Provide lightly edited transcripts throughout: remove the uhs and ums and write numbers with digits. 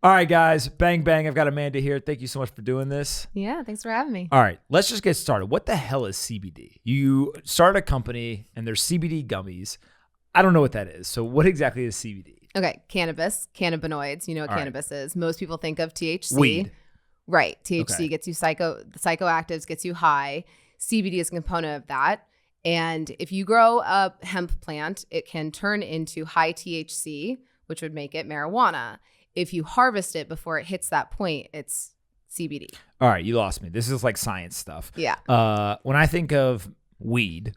All right, guys. Bang, bang. I've got Amanda here. Thank you so much for doing this. Yeah, thanks for having me. All right, let's just get started. What the hell is CBD? You start a company and there's CBD gummies. I don't know what that is. So what exactly is CBD? Okay, cannabis, cannabinoids. You know what cannabis is. Most people think of THC. Weed. Right. THC gets you the psychoactives, gets you high. CBD is a component of that. And if you grow a hemp plant, it can turn into high THC, which would make it marijuana. If you harvest it before it hits that point, it's CBD. All right, you lost me. This is like science stuff. Yeah. When I think of weed,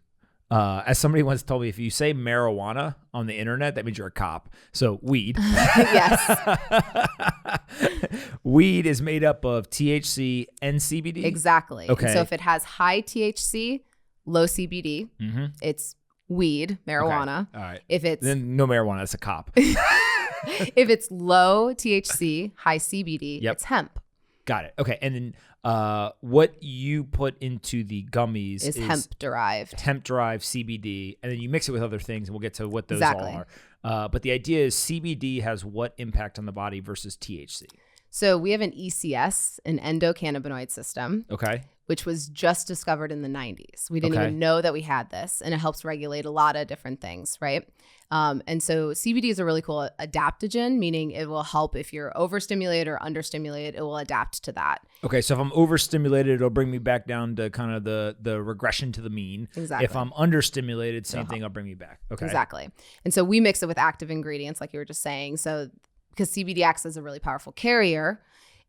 as somebody once told me, if you say marijuana on the internet, that means you're a cop. So weed. Yes. Weed is made up of THC and CBD? Exactly. Okay. And so if it has high THC, low CBD, it's weed, marijuana. Okay. All right. If it's then no marijuana, that's a cop. if it's low THC, high CBD, it's hemp. Got it. Okay. And then what you put into the gummies is hemp-derived. Hemp-derived CBD. And then you mix it with other things, and we'll get to what those all are. But the idea is CBD has what impact on the body versus THC? So we have an ECS, an endocannabinoid system. Okay. Which was just discovered in the 90s. We didn't even know that we had this, and it helps regulate a lot of different things, right? And so CBD is a really cool adaptogen, meaning it will help if you're overstimulated or understimulated, it will adapt to that. Okay, so if I'm overstimulated, it'll bring me back down to kind of the regression to the mean. Exactly. If I'm understimulated, same thing, it'll bring me back. Okay. Exactly. And so we mix it with active ingredients, like you were just saying. So because CBD acts as a really powerful carrier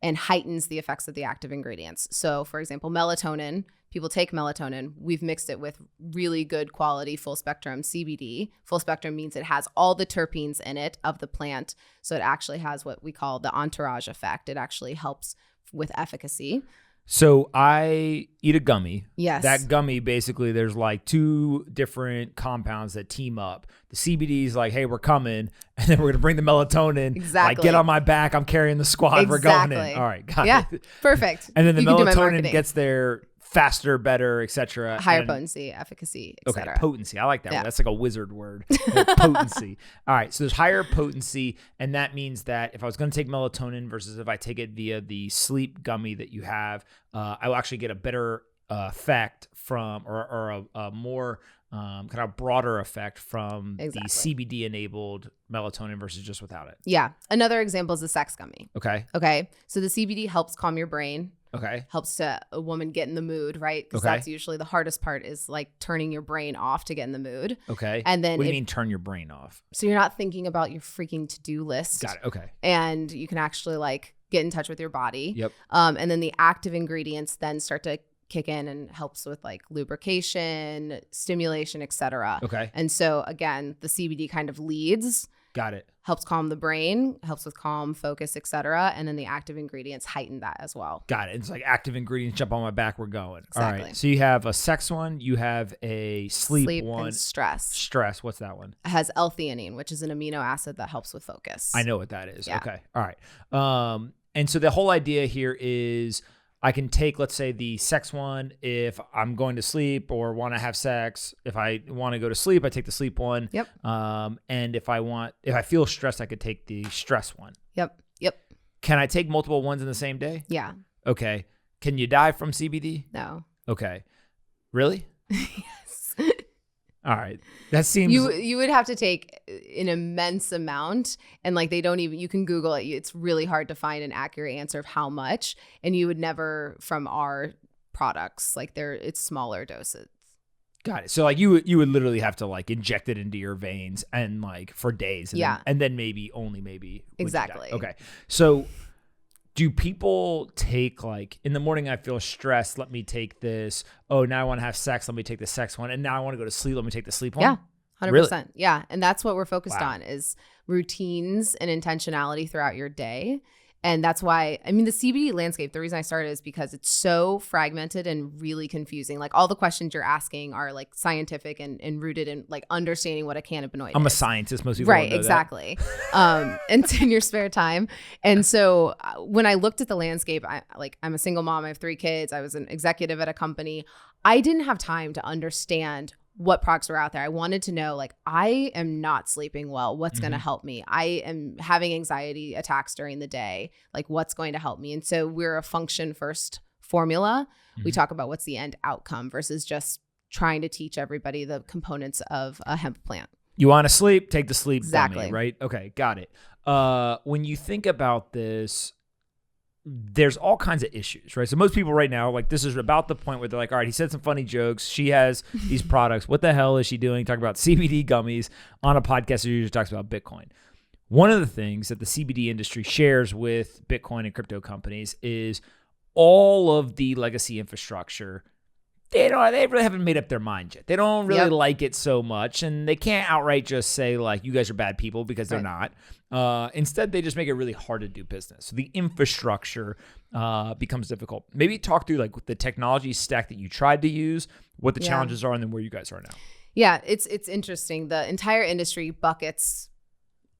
and heightens the effects of the active ingredients. So for example, melatonin, people take melatonin. We've mixed it with really good quality full spectrum CBD. Full spectrum means it has all the terpenes in it of the plant. So it actually has what we call the entourage effect. It actually helps with efficacy. So I eat a gummy. Yes. That gummy, basically, there's like two different compounds that team up. The CBD is like, hey, we're coming. And then we're going to bring the melatonin. Exactly. Like, get on my back. I'm carrying the squad. We're going in. All right. Got it. Perfect. And then the melatonin gets there faster, better, etc. Higher potency, efficacy, etc. Okay, potency. I like that word. That's like a wizard word. Potency. All right, so there's higher potency, and that means that if I was going to take melatonin versus if I take it via the sleep gummy that you have, I will actually get a better effect from, or a more kind of broader effect from the CBD-enabled melatonin versus just without it. Yeah. Another example is the sex gummy. Okay. So the CBD helps calm your brain. Okay. Helps a woman get in the mood, right? Because that's usually the hardest part is like turning your brain off to get in the mood. Okay. And then what do you mean turn your brain off? So you're not thinking about your freaking to-do list. Got it. Okay. And you can actually like get in touch with your body. Yep. And then the active ingredients then start to kick in and helps with like lubrication, stimulation, etc. Okay. And so again, the CBD kind of leads. Got it. Helps calm the brain, helps with calm, focus, etc. And then the active ingredients heighten that as well. Got it. It's like active ingredients, jump on my back, we're going. Exactly. All right. So you have a sex one, you have a sleep one. And stress. Stress. What's that one? It has L-theanine, which is an amino acid that helps with focus. I know what that is. Yeah. Okay. All right. And so the whole idea here is I can take, let's say, the sex one if I'm going to sleep or want to have sex. If I want to go to sleep, I take the sleep one. Yep. And if I feel stressed, I could take the stress one. Yep. Can I take multiple ones in the same day? Yeah. Okay. Can you die from CBD? No. Okay. Really? Yes. All right. That seems... You would have to take an immense amount, and like they don't even, you can Google it. It's really hard to find an accurate answer of how much, and you would never from our products, like it's smaller doses. Got it. So like you would literally have to like inject it into your veins and like for days. And then maybe Exactly. Okay. So do people take like in the morning, I feel stressed. Let me take this. Oh, now I want to have sex. Let me take the sex one. And now I want to go to sleep. Let me take the sleep one. Yeah. 100%. Really? Yeah. And that's what we're focused on is routines and intentionality throughout your day. And that's why, I mean, the CBD landscape, the reason I started is because it's so fragmented and really confusing. Like all the questions you're asking are like scientific and rooted in like understanding what a cannabinoid is. I'm a scientist. Most people right, don't know exactly. And it's in your spare time. And so when I looked at the landscape, I'm a single mom. I have 3 kids. I was an executive at a company. I didn't have time to understand what products were out there. I wanted to know, like, I am not sleeping well. What's going to Mm-hmm. help me? I am having anxiety attacks during the day. Like, what's going to help me? And so we're a function first formula. We Mhm. talk about what's the end outcome versus just trying to teach everybody the components of a hemp plant. You want to sleep? Take the sleep Exactly. gummy, right? Okay, got it. When you think about this, there's all kinds of issues, right? So most people right now, like, this is about the point where they're like, all right, he said some funny jokes. She has these products. What the hell is she doing? Talking about CBD gummies on a podcast that usually talks about Bitcoin. One of the things that the CBD industry shares with Bitcoin and crypto companies is all of the legacy infrastructure. They really haven't made up their mind yet. They don't really like it so much, and they can't outright just say, like, you guys are bad people, because they're not. Instead, they just make it really hard to do business. So the infrastructure becomes difficult. Maybe talk through, like, the technology stack that you tried to use, what the challenges are, and then where you guys are now. Yeah, it's interesting. The entire industry buckets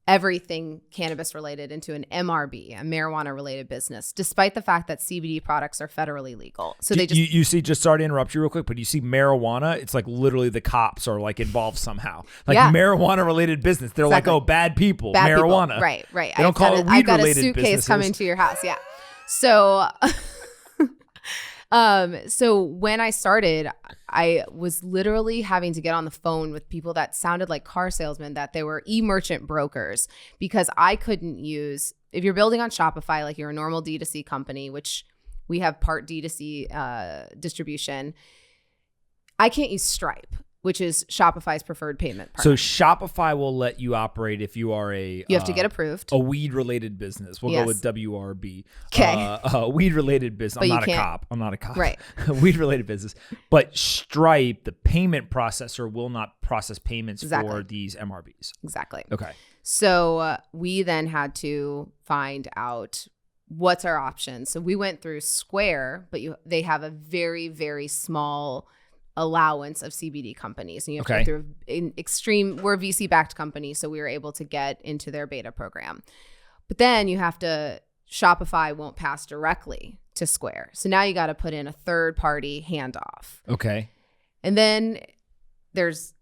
everything cannabis related into an MRB, a marijuana related business, despite the fact that CBD products are federally legal. So they just you see, just sorry to interrupt you real quick, but you see marijuana, it's like literally the cops are like involved somehow. Like marijuana related business. They're like, oh, bad people, marijuana. People. Right. They don't call it weed I've got a related suitcase businesses. coming to your house. Yeah. So so when I started, I was literally having to get on the phone with people that sounded like car salesmen, that they were e-merchant brokers, because I couldn't use, if you're building on Shopify, like you're a normal D2C company, which we have part D2C distribution, I can't use Stripe, which is Shopify's preferred payment partner. So Shopify will let you operate if you are you have to get approved. A weed-related business. We'll go with WRB. Okay. Weed-related business. But I'm not a cop. Right. Weed-related business. But Stripe, the payment processor, will not process payments for these MRBs. Exactly. Okay. So we then had to find out what's our options. So we went through Square, but they have a very, very small allowance of CBD companies, and you have to go through an extreme. We're a VC backed company, so we were able to get into their beta program. But then you have to, Shopify won't pass directly to Square, so now you got to put in a third party handoff. Okay. And then there's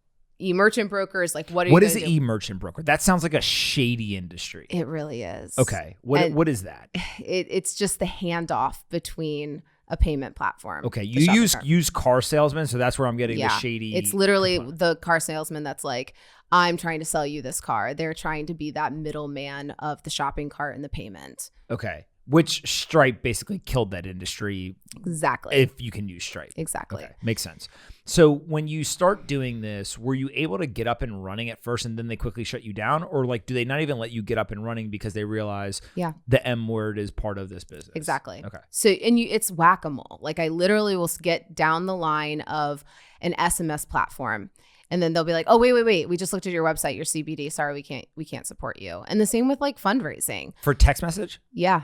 e-merchant brokers. Like, what is an e-merchant broker? That sounds like a shady industry. It really is. Okay. What is that? It's just the handoff between a payment platform. Okay, you use car salesmen, so that's where I'm getting the shady. It's literally the car salesman that's like, I'm trying to sell you this car. They're trying to be that middleman of the shopping cart and the payment. Okay, which Stripe basically killed that industry. Exactly. If you can use Stripe. Exactly. Okay, makes sense. So when you start doing this, were you able to get up and running at first and then they quickly shut you down? Or like, do they not even let you get up and running because they realize the M word is part of this business? Exactly. Okay. So, it's whack-a-mole. Like, I literally will get down the line of an SMS platform, and then they'll be like, oh, wait. We just looked at your website, your CBD. Sorry, we can't support you. And the same with like fundraising. For text message? Yeah.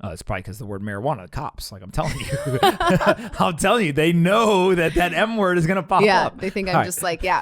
It's probably because the word marijuana, cops, like I'm telling you. I'm telling you, they know that M word is going to pop up. Yeah, they think I'm just like, yeah.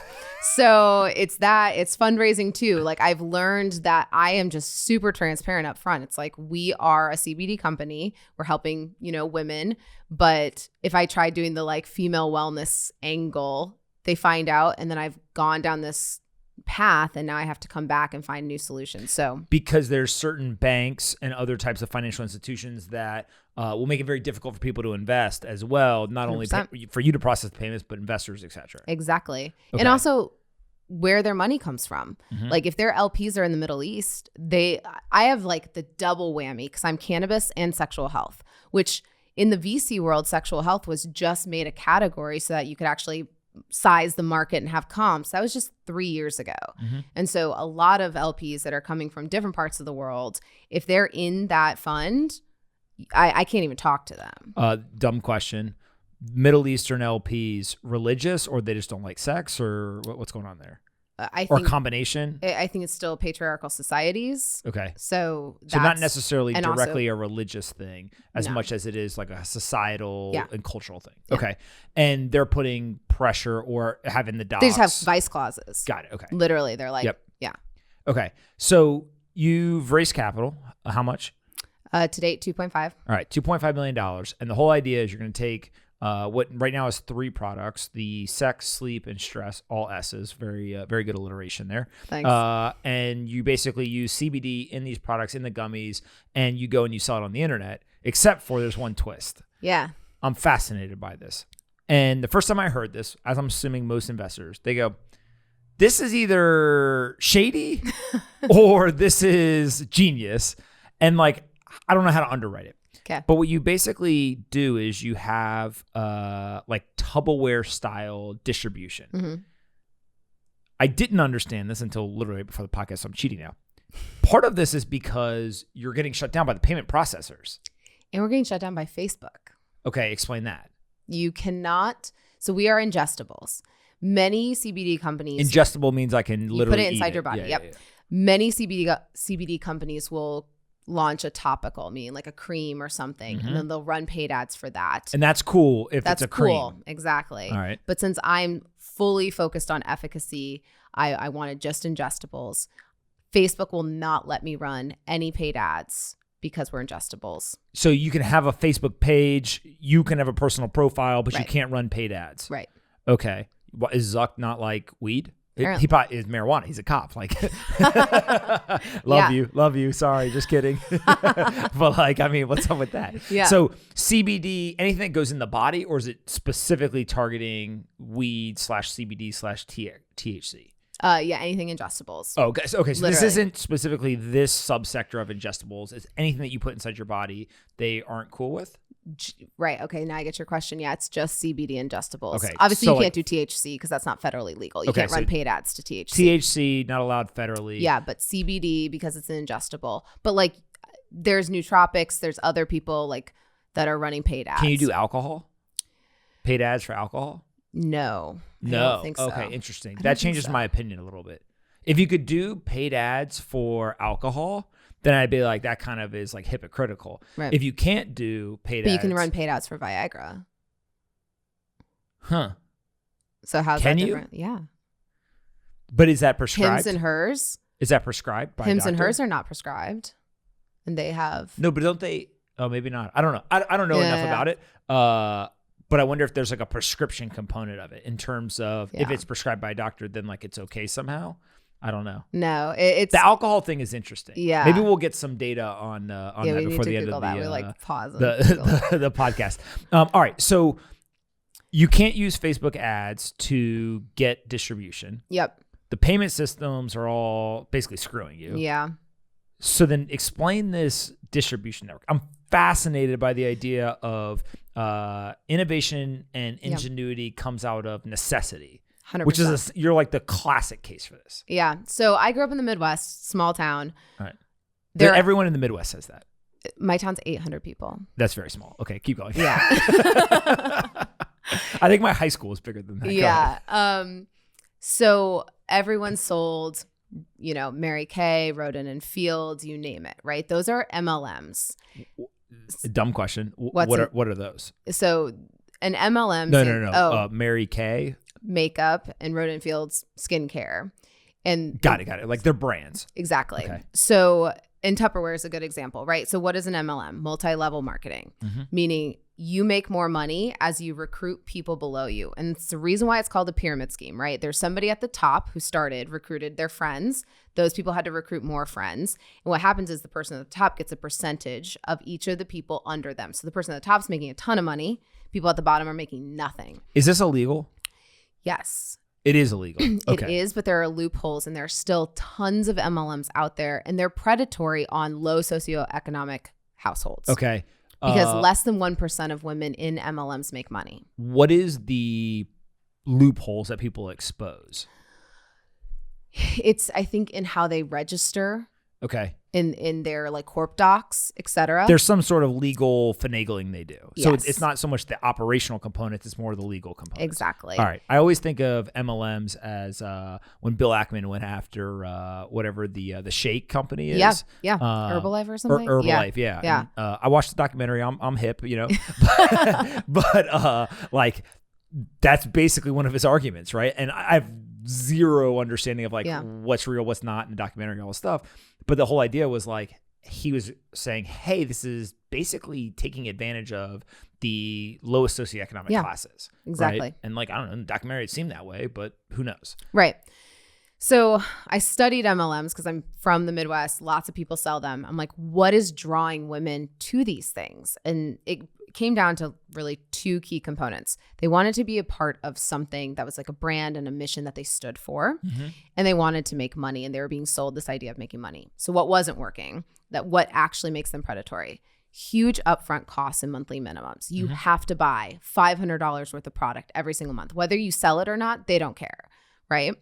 So it's fundraising too. Like, I've learned that I am just super transparent up front. It's like, we are a CBD company. We're helping, women. But if I try doing the like female wellness angle, they find out, and then I've gone down this path, and now I have to come back and find new solutions. So because there's certain banks and other types of financial institutions that will make it very difficult for people to invest as well, not 100%. Only for you to process the payments, but investors, etc. Exactly. Okay. And also where their money comes from. Mm-hmm. Like, if their LPs are in the Middle East, I have like the double whammy, because I'm cannabis and sexual health, which in the VC world, sexual health was just made a category so that you could actually size the market and have comps. That was just 3 years ago. Mm-hmm. And so a lot of LPs that are coming from different parts of the world, if they're in that fund, I can't even talk to them. Dumb question. Middle Eastern LPs, religious, or they just don't like sex, or what's going on there? Or combination? I think it's still patriarchal societies. Okay. So not necessarily directly a religious thing as much as it is like a societal and cultural thing. Yeah. Okay. And they're putting pressure or having the docs. They just have vice clauses. Got it. Okay. Literally, they're like, yeah. Okay. So you've raised capital. How much? To date, 2.5. All right. $2.5 million. And the whole idea is you're going to take what right now is 3 products: the sex, sleep, and stress, all S's. Very good alliteration there. Thanks. And you basically use CBD in these products, in the gummies, and you go and you sell it on the internet, except for there's one twist. Yeah. I'm fascinated by this. And the first time I heard this, as I'm assuming most investors, they go, this is either shady or this is genius. And like, I don't know how to underwrite it. Okay. But what you basically do is you have like Tupperware style distribution. Mm-hmm. I didn't understand this until literally before the podcast, so I'm cheating now. Part of this is because you're getting shut down by the payment processors. And we're getting shut down by Facebook. Okay, explain that. You cannot. So we are ingestibles. Many CBD companies. Ingestible means I can literally put it inside eat your body. Yeah, Yep. yeah. Many CBD companies will launch a topical, meaning like a cream or something, and then they'll run paid ads for that. And that's cool if That's it's a cream. cool. Exactly. All right. But since I'm fully focused on efficacy, I wanted just ingestibles. Facebook will not let me run any paid ads because we're ingestibles. So you can have a Facebook page, you can have a personal profile, but you Right. can't run paid ads. Right. Okay. What, is Zuck not like weed? Apparently. He probably is marijuana. He's a cop. Like, love you. Sorry, just kidding. But like, I mean, what's up with that? Yeah. So CBD, anything that goes in the body, or is it specifically targeting weed /CBD/THC? Yeah, anything ingestibles. Oh, okay. So this Literally. isn't specifically this subsector of ingestibles. It's anything that you put inside your body they aren't cool with. Right. Okay. Now I get your question. Yeah, it's just CBD ingestibles. Okay, Obviously, so you can't like- do THC because that's not federally legal. You Okay, can't run so paid ads to THC. THC not allowed federally. Yeah, but CBD because it's an ingestible. But like, there's nootropics. There's other people like that are running paid ads. Can you do alcohol? Paid ads for alcohol? No. I No. don't think so. Okay, interesting. I don't That think changes so. my opinion a little bit. If you could do paid ads for alcohol, then I'd be like, that kind of is like hypocritical. Right. If you can't do paid But ads. you can run paid ads for Viagra. Huh. So how's Can that you? different? Yeah. But is that prescribed? Hims and hers. Is that prescribed by a Hims and doctor? hers are not prescribed. And they have. No, but don't they? Oh, maybe not. I don't know. I don't know enough Yeah. about it. But I wonder if there's like a prescription component of it in terms of if Yeah. it's prescribed by a doctor, then like it's okay somehow. I don't know. No, it's. The alcohol thing is interesting. Yeah. Maybe we'll get some data on yeah, that we need before to the end Google of that. the We like pause and Google it. the podcast. All right, so you can't use Facebook ads to get distribution. Yep. The payment systems are all basically screwing you. Yeah. So then explain this distribution network. I'm fascinated by the idea of innovation and ingenuity comes out of necessity, 100%. which is you're like the classic case for this. Yeah. So I grew up in the Midwest, small town. All right. There, Everyone in the Midwest says that. my town's 800 people. That's very small. Okay, keep going. Yeah. I think my high school is bigger than that. Go ahead. Yeah. So everyone sold, Mary Kay, Roden and Fields, you name it, right? Those are MLMs. Dumb question. What's What are those? So an MLM. No. Oh, Mary Kay. makeup and Roden and Fields skincare. And Got it. Like they're brands. Exactly. Okay. So, and Tupperware is a good example, right? So what is an MLM? Multi-level marketing, meaning you make more money as you recruit people below you. And it's the reason why it's called a pyramid scheme, right? There's somebody at the top who recruited their friends. Those people had to recruit more friends. And what happens is the person at the top gets a percentage of each of the people under them. So the person at the top is making a ton of money. People at the bottom are making nothing. Is this illegal? Yes. It is illegal. Okay. It is, but there are loopholes and there are still tons of MLMs out there and they're predatory on low socioeconomic households. Okay. Because less than 1% of women in MLMs make money. What is the loopholes that people expose? It's, I think, in how they register Okay. in their like corp docs, et cetera. There's some sort of legal finagling they do. So Yes. it's not so much the operational component, it's more the legal component. Exactly. All right. I always think of MLMs as when Bill Ackman went after whatever the shake company is. Yeah. Herbalife or something? Herbalife, yeah. Yeah. And, I watched the documentary. I'm hip, but like that's basically one of his arguments, right? And I have zero understanding of what's real, what's not in the documentary, all this stuff. But the whole idea was like, he was saying, hey, this is basically taking advantage of the lowest socioeconomic classes. Exactly. Right? And like, I don't know, in the documentary it seemed that way, but who knows? Right. So I studied MLMs because I'm from the Midwest. Lots of people sell them. I'm like, what is drawing women to these things? And it came down to really two key components. They wanted to be a part of something that was like a brand and a mission that they stood for. Mm-hmm. And they wanted to make money, and they were being sold this idea of making money. So what wasn't working? What actually makes them predatory? Huge upfront costs and monthly minimums. You have to buy $500 worth of product every single month. Whether you sell it or not, they don't care, right?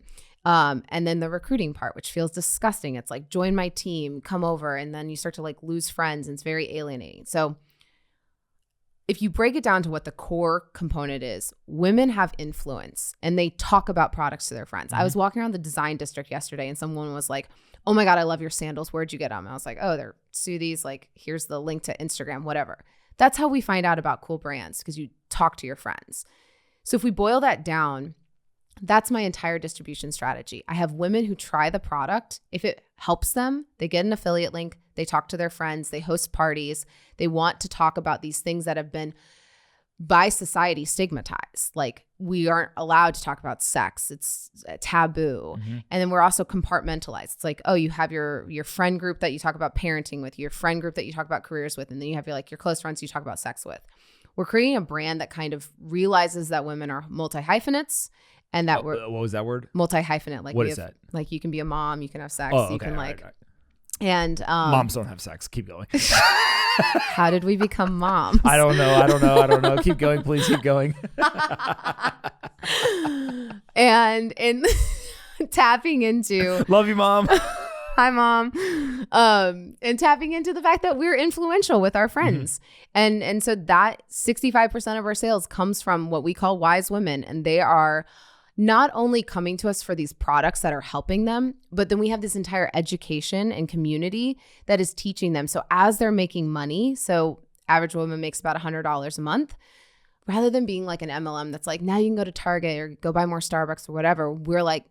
And then the recruiting part, which feels disgusting. It's like, join my team, come over, and then you start to like lose friends, and it's very alienating. So if you break it down to what the core component is, women have influence and they talk about products to their friends. I was walking around the design district yesterday and someone was like, oh my God, I love your sandals. Where'd you get them? And I was like, oh, they're Soothies. Like, here's the link to Instagram, whatever. That's how we find out about cool brands, because you talk to your friends. So if we boil that down, that's my entire distribution strategy. I have women who try the product. If it helps them, they get an affiliate link. They talk to their friends. They host parties. They want to talk about these things that have been by society stigmatized. Like, we aren't allowed to talk about sex. It's a taboo. Mm-hmm. And then we're also compartmentalized. It's like, oh, you have your friend group that you talk about parenting with, your friend group that you talk about careers with, and then you have your close friends you talk about sex with. We're creating a brand that kind of realizes that women are multi-hyphenates. And that what was that word? Multi-hyphenate. Like, what is that? Like, you can be a mom, you can have sex, you can right. And moms don't have sex. Keep going. How did we become moms? I don't know. Keep going, please. Keep going. And in tapping into love you, Mom. Hi, Mom. And tapping into the fact that we're influential with our friends. Mm-hmm. And so that 65% of our sales comes from what we call wise women. And they are not only coming to us for these products that are helping them, but then we have this entire education and community that is teaching them. So as they're making money, so average woman makes about $100 a month, rather than being like an MLM that's like, now you can go to Target or go buy more Starbucks or whatever, we're like,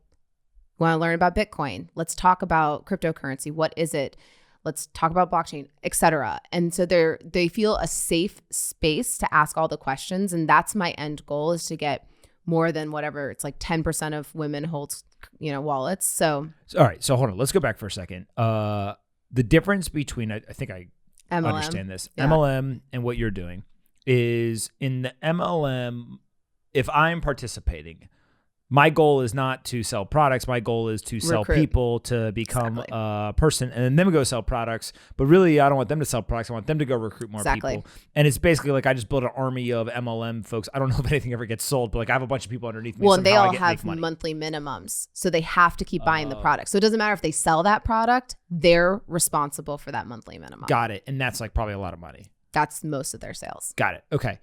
want to learn about Bitcoin? Let's talk about cryptocurrency. What is it? Let's talk about blockchain, etc. And so they feel a safe space to ask all the questions. And that's my end goal, is to get more than whatever. It's like 10% of women hold, wallets. So all right. So hold on. Let's go back for a second. The difference between, I think I MLM, understand this, MLM and what you're doing is, in the MLM, if I'm participating, my goal is not to sell products. My goal is to sell people to become a person, and then we go sell products. But really, I don't want them to sell products. I want them to go recruit more people. And it's basically like, I just built an army of MLM folks. I don't know if anything ever gets sold, but like, I have a bunch of people underneath me. Well, and they all have monthly minimums. So they have to keep buying the product. So it doesn't matter if they sell that product, they're responsible for that monthly minimum. Got it. And that's like probably a lot of money. That's most of their sales. Got it. Okay.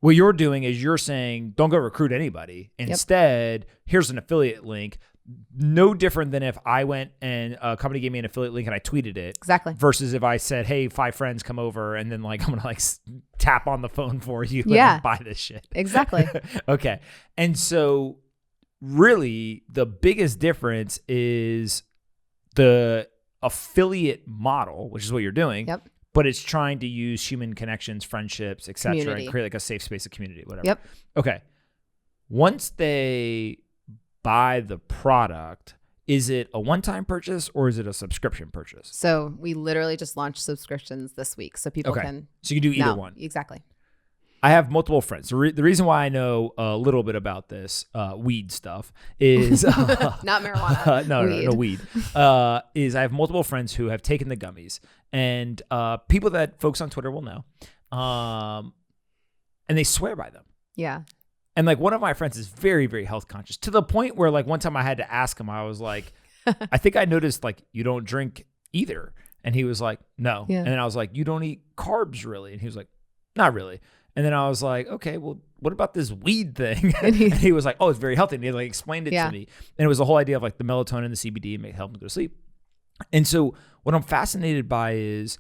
What you're doing is you're saying, don't go recruit anybody. Instead, here's an affiliate link. No different than if I went and a company gave me an affiliate link and I tweeted it. Exactly. Versus if I said, hey, 5 friends come over, and then like, I'm going to like tap on the phone for you and buy this shit. Exactly. Okay. And so really the biggest difference is the affiliate model, which is what you're doing. Yep. But it's trying to use human connections, friendships, etc., and create like a safe space of community, whatever. Yep. Okay. Once they buy the product, is it a one-time purchase or is it a subscription purchase? So we literally just launched subscriptions this week, so people can. So you can do either one. Exactly. I have multiple friends. The reason why I know a little bit about this weed stuff is not marijuana. No, weed. Is I have multiple friends who have taken the gummies, and people that folks on Twitter will know, and they swear by them. Yeah. And like, one of my friends is very, very health conscious, to the point where like one time I had to ask him. I was like, I think I noticed like, you don't drink either, and he was like, no. Yeah. And then I was like, you don't eat carbs really, and he was like, not really. And then I was like, okay, well, what about this weed thing? And he was like, oh, it's very healthy. And he like explained it to me. And it was the whole idea of like the melatonin, the CBD, and help him go to sleep. And so what I'm fascinated by is,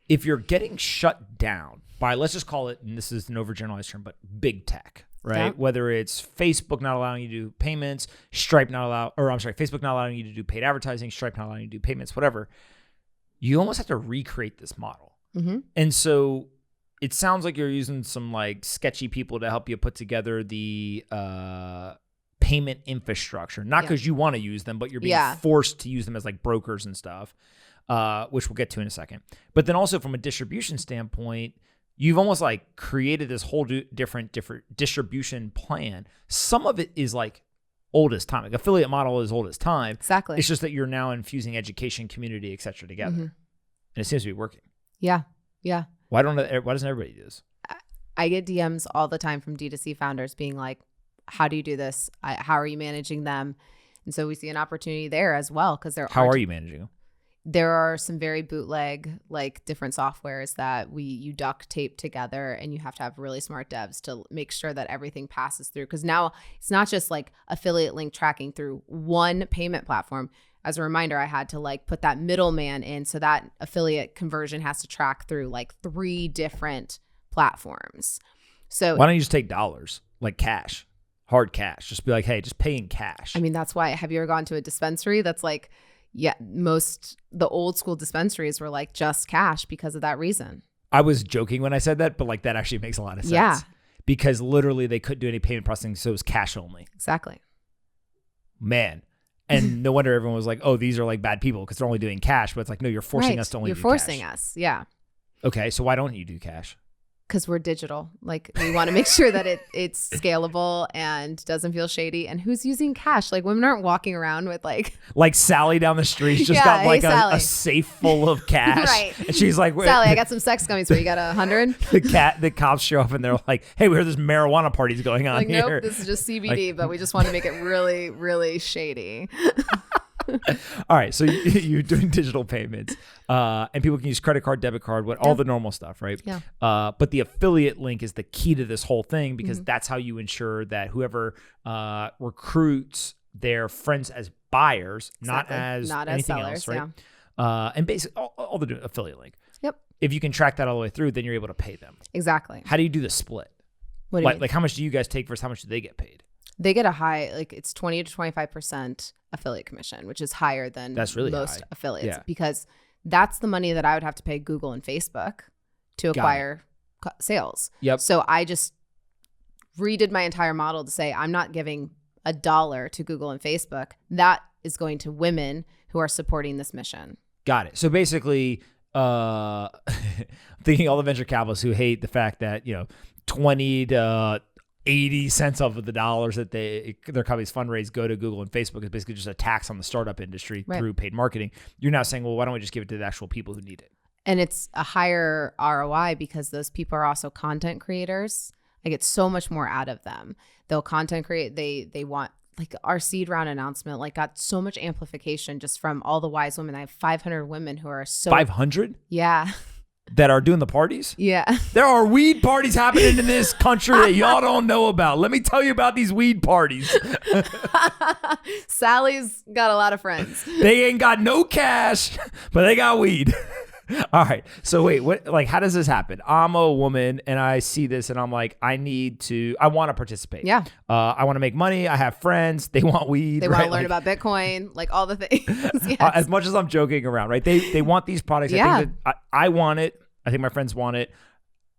if you're getting shut down by, let's just call it, and this is an overgeneralized term, but big tech, right? Yeah. Whether it's Facebook not allowing you to do payments, Facebook not allowing you to do paid advertising, Stripe not allowing you to do payments, whatever. you almost have to recreate this model. Mm-hmm. And so it sounds like you're using some like sketchy people to help you put together the payment infrastructure, not because you want to use them, but you're being forced to use them as like brokers and stuff, which we'll get to in a second. But then also from a distribution standpoint, you've almost like created this whole different distribution plan. Some of it is like old as time. Like affiliate model is old as time. Exactly. It's just that you're now infusing education, community, et cetera together. Mm-hmm. And it seems to be working. Yeah. Yeah. Why doesn't everybody do this? I get DMs all the time from D2C founders being like, how do you do this? How are you managing them? And so we see an opportunity there as well. Because how are you managing them? There are some very bootleg, like different softwares that you duct tape together, and you have to have really smart devs to make sure that everything passes through. Because now it's not just like affiliate link tracking through one payment platform. As a reminder, I had to like put that middleman in, so that affiliate conversion has to track through like 3 different platforms. So why don't you just take dollars, like cash, hard cash? Just be like, hey, just pay in cash. I mean, that's why. Have you ever gone to a dispensary that's like, the old school dispensaries were like just cash because of that reason. I was joking when I said that, but like that actually makes a lot of sense. Yeah. Because literally they couldn't do any payment processing, so it was cash only. Exactly. Man. And no wonder everyone was like, oh, these are like bad people because they're only doing cash. But it's like, no, you're forcing us to only do cash. You're forcing us. Yeah. Okay. So why don't you do cash? Because we're digital. Like we want to make sure that it's scalable and doesn't feel shady. And who's using cash? Like women aren't walking around with like Sally down the street just got like a safe full of cash. Right. And she's like, Sally, I got some sex gummies for you. Got 100? The cops show up and they're like, hey, we heard this marijuana party's going on here. Nope, this is just CBD, but we just want to make it really, really shady. All right, so you're doing digital payments, and people can use credit card, debit card, all the normal stuff, right? Yeah. But the affiliate link is the key to this whole thing because that's how you ensure that whoever recruits their friends as buyers, not as anything sellers, else, right? Yeah. And basically, all the affiliate link. Yep. If you can track that all the way through, then you're able to pay them. Exactly. How do you do the split? What do you mean? Like how much do you guys take versus how much do they get paid? They get a high, like it's 20 to 25% affiliate commission, which is higher than really most high. Affiliates because that's the money that I would have to pay Google and Facebook to acquire sales. Yep. So I just redid my entire model to say I'm not giving $1 to Google and Facebook. That is going to women who are supporting this mission. Got it. So basically, thinking all the venture capitalists who hate the fact that 20 to 80 cents of the dollars that their companies fundraise go to Google and Facebook is basically just a tax on the startup industry through paid marketing. You're now saying, well, why don't we just give it to the actual people who need it? And it's a higher ROI because those people are also content creators. I get so much more out of them. They'll content create. They want, like our seed round announcement, like got so much amplification just from all the wise women. I have 500 women who are so 500? Yeah. That are doing the parties? Yeah. There are weed parties happening in this country that y'all don't know about. Let me tell you about these weed parties. Sally's got a lot of friends. They ain't got no cash, but they got weed. All right. So wait, how does this happen? I'm a woman and I see this and I'm like, I want to participate. Yeah. I want to make money. I have friends. They want weed. They want to learn about Bitcoin, like all the things. Yes. As much as I'm joking around, right? They want these products. Yeah. I think that I want it. I think my friends want it.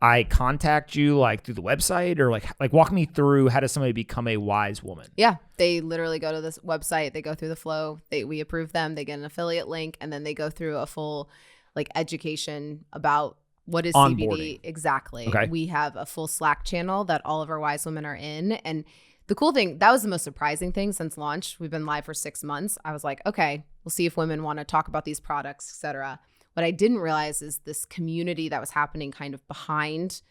I contact you like through the website or like walk me through how does somebody become a wise woman? Yeah. They literally go to this website. They go through the flow. We approve them. They get an affiliate link and then they go through a full like education about what is CBD exactly. Okay. We have a full Slack channel that all of our wise women are in. And the cool thing, that was the most surprising thing since launch. We've been live for 6 months. I was like, okay, we'll see if women want to talk about these products, et cetera. What I didn't realize is this community that was happening kind of behind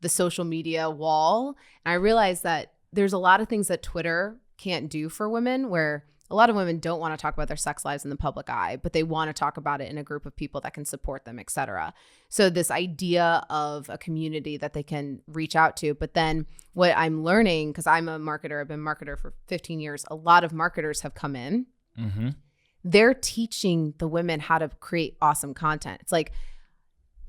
the social media wall. And I realized that there's a lot of things that Twitter can't do for women where a lot of women don't want to talk about their sex lives in the public eye, but they want to talk about it in a group of people that can support them, et cetera. So this idea of a community that they can reach out to. But then what I'm learning, because I'm a marketer, I've been a marketer for 15 years, a lot of marketers have come in. Mm-hmm. They're teaching the women how to create awesome content. It's like,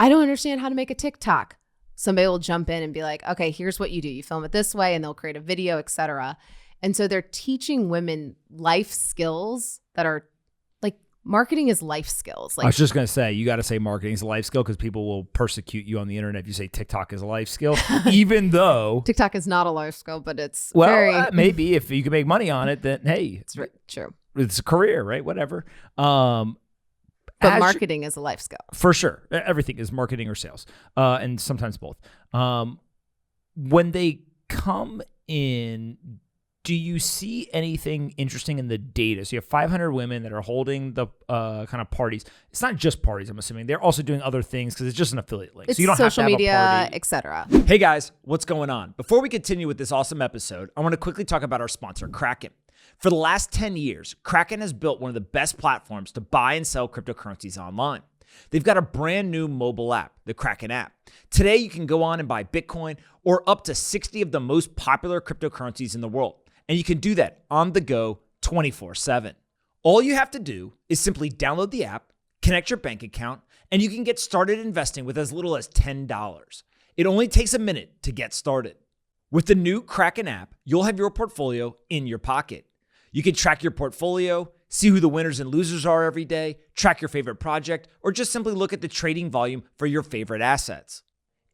I don't understand how to make a TikTok. Somebody will jump in and be like, okay, here's what you do. You film it this way and they'll create a video, et cetera. And so they're teaching women life skills that are like marketing is life skills. I was just going to say, you got to say marketing is a life skill because people will persecute you on the internet if you say TikTok is a life skill, even though TikTok is not a life skill, but it's maybe if you can make money on it, then hey, it's true. It's a career, right? Whatever. But marketing is a life skill. For sure. Everything is marketing or sales, and sometimes both. When they come in, do you see anything interesting in the data? So you have 500 women that are holding the kind of parties. It's not just parties, I'm assuming. They're also doing other things because it's just an affiliate link. It's so you don't social have to media, have a party, etc. Hey guys, what's going on? Before we continue with this awesome episode, I want to quickly talk about our sponsor, Kraken. For the last 10 years, Kraken has built one of the best platforms to buy and sell cryptocurrencies online. They've got a brand new mobile app, the Kraken app. Today, you can go on and buy Bitcoin or up to 60 of the most popular cryptocurrencies in the world. And you can do that on the go 24/7. All you have to do is simply download the app, connect your bank account, and you can get started investing with as little as $10. It only takes a minute to get started. With the new Kraken app, you'll have your portfolio in your pocket. You can track your portfolio, see who the winners and losers are every day, track your favorite project, or just simply look at the trading volume for your favorite assets.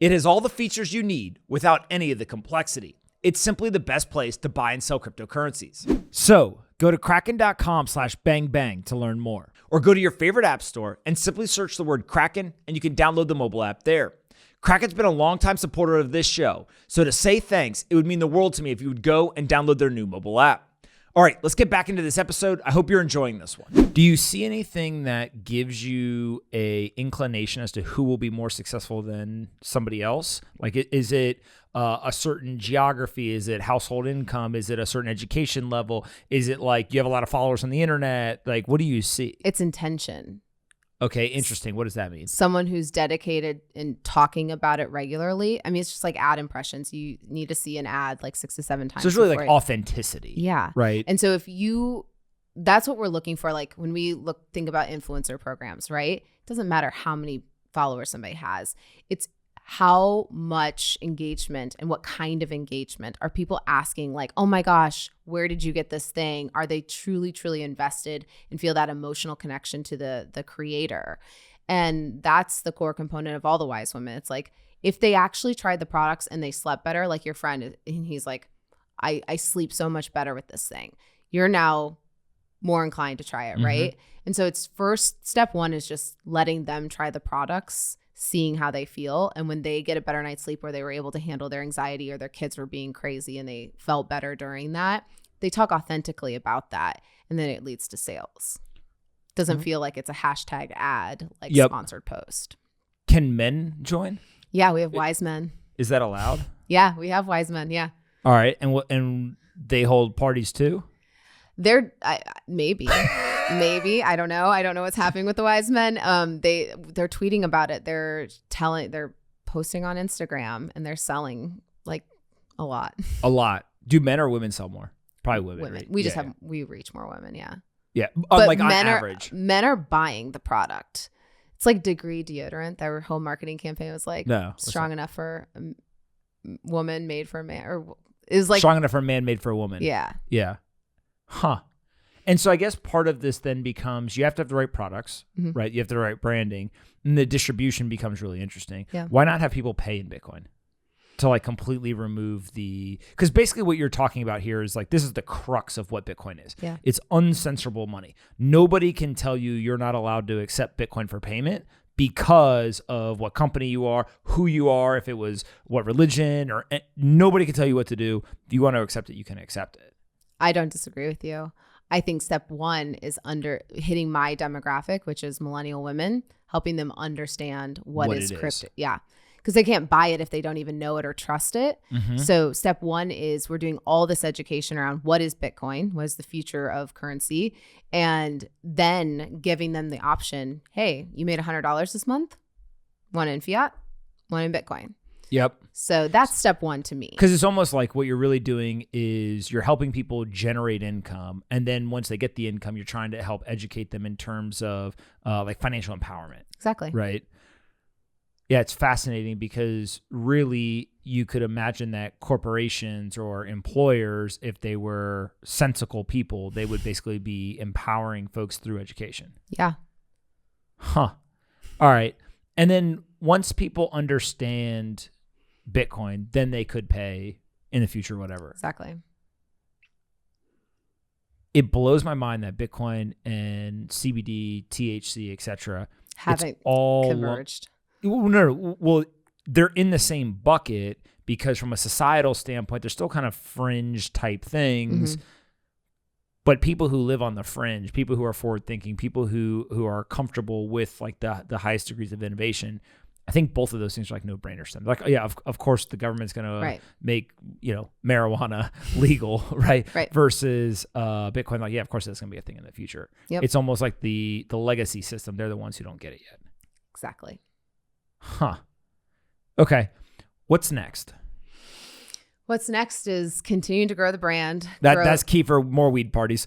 It has all the features you need without any of the complexity. It's simply the best place to buy and sell cryptocurrencies. So go to kraken.com/bangbang to learn more. Or go to your favorite app store and simply search the word Kraken, and you can download the mobile app there. Kraken's been a longtime supporter of this show, so to say thanks, it would mean the world to me if you would go and download their new mobile app. All right, let's get back into this episode. I hope you're enjoying this one. Do you see anything that gives you a inclination as to who will be more successful than somebody else? Like, is it a certain geography? Is it household income? Is it a certain education level? Is it like you have a lot of followers on the internet? Like, what do you see? It's intention. Okay, interesting. What does that mean? Someone who's dedicated in talking about it regularly. I mean, it's just like ad impressions. You need to see an ad like 6 to 7 times. So it's really like authenticity. Yeah. Right. And so that's what we're looking for. Like when we think about influencer programs, right? It doesn't matter how many followers somebody has. It's how much engagement and what kind of engagement are people asking, like, oh my gosh, where did you get this thing? Are they truly, truly invested and feel that emotional connection to the creator? And that's the core component of all the wise women. It's like, if they actually tried the products and they slept better, like your friend, and he's like, I sleep so much better with this thing. You're now more inclined to try it, right? And so it's first step one is just letting them try the products, seeing how they feel. And when they get a better night's sleep, where they were able to handle their anxiety or their kids were being crazy and they felt better during that, they talk authentically about that. And then it leads to sales. Doesn't feel like it's a hashtag ad, like sponsored post. Can men join? Yeah, we have wise men. Is that allowed? Yeah, we have wise men. Yeah. All right. And they hold parties too? They're maybe I don't know what's happening with the wise men. They're tweeting about it. They're posting on Instagram, and they're selling like a lot. Do men or women sell more? Probably women. Right? We reach more women. Yeah, but like on men average, men are buying the product. It's like Degree deodorant. Their whole marketing campaign was like strong enough for a woman, made for a man, or is like strong enough for a man, made for a woman. Yeah. Huh. And so I guess part of this then becomes you have to have the right products, right? You have the right branding, and the distribution becomes really interesting. Yeah. Why not have people pay in Bitcoin to like completely remove because basically what you're talking about here is like, this is the crux of what Bitcoin is. Yeah. It's uncensorable money. Nobody can tell you you're not allowed to accept Bitcoin for payment because of what company you are, who you are, if it was what religion, or nobody can tell you what to do. If you want to accept it, you can accept it. I don't disagree with you. I think step one is hitting my demographic, which is millennial women, helping them understand what is crypto. Yeah. Because they can't buy it if they don't even know it or trust it. So step one is we're doing all this education around what is Bitcoin, what is the future of currency, and then giving them the option, hey, you made $100 this month, one in fiat, one in Bitcoin. Yep. So that's step one to me. Because it's almost like what you're really doing is you're helping people generate income. And then once they get the income, you're trying to help educate them in terms of like financial empowerment. Exactly. Right. Yeah, it's fascinating because really you could imagine that corporations or employers, if they were sensical people, they would basically be empowering folks through education. Yeah. Huh. All right. And then once people understand Bitcoin, then they could pay in the future, whatever. Exactly. It blows my mind that Bitcoin and CBD, THC, etc. Haven't all converged. No. Well, they're in the same bucket because from a societal standpoint, they're still kind of fringe type things. Mm-hmm. But people who live on the fringe, people who are forward thinking, people who are comfortable with like the highest degrees of innovation, I think both of those things are like no brainers to them. Like, yeah, of course the government's going to make, marijuana legal, right? Versus Bitcoin. Like, yeah, of course that's going to be a thing in the future. Yep. It's almost like the legacy system. They're the ones who don't get it yet. Exactly. Huh. Okay. What's next? What's next is continuing to grow the brand. That's key for more weed parties.